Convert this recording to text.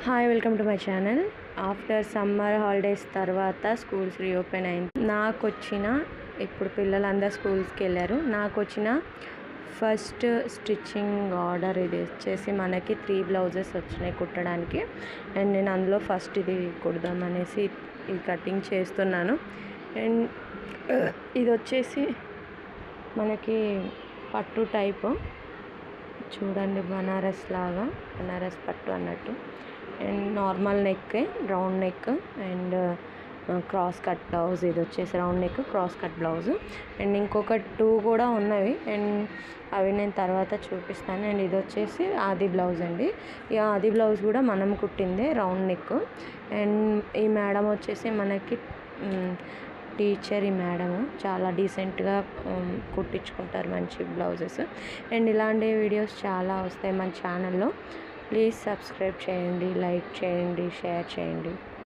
Hi welcome to my channel. After summer holidays తర్వాత schools reopen అయింది. నాకు వచ్చిన ఇప్పుడు పిల్లలందరూ స్కూల్స్కి వెళ్ళారు. నాకు వచ్చిన ఫస్ట్ స్టిచ్చింగ్ ఆర్డర్ ఇది వచ్చేసి మనకి 3 బ్లౌజెస్ వచ్చినాయి కుట్టడానికి. అండ్ నేను అందులో ఫస్ట్ ఇది కుడదామనేసి ఇది కటింగ్ చేస్తున్నాను. అండ్ ఇది వచ్చేసి మనకి పట్టు టైపు, చూడండి, బనారస్ లాగా, బనారస్ పట్టు అన్నట్టు. And normal neck, round neck and cross cut blouse. ఇది వచ్చేసి round neck cross cut blouse. And ఇంకొక 2 కూడా ఉన్నవి, అండ్ అవి నేను తర్వాత చూపిస్తాను. అండ్ ఇది వచ్చేసి ఆది బ్లౌజ్ అండి. ఈ ఆది బ్లౌజ్ కూడా మనం కుట్టిందే, రౌండ్ నెక్. అండ్ ఈ మేడం వచ్చేసి మనకి టీచర్. ఈ మేడం చాలా డీసెంట్గా కుట్టించుకుంటారు మంచి బ్లౌజెస్. అండ్ ఇలాంటి వీడియోస్ చాలా వస్తాయి మన ఛానల్లో. ప్లీజ్ సబ్స్క్రైబ్ చేయండి, లైక్ చేయండి, షేర్ చేయండి.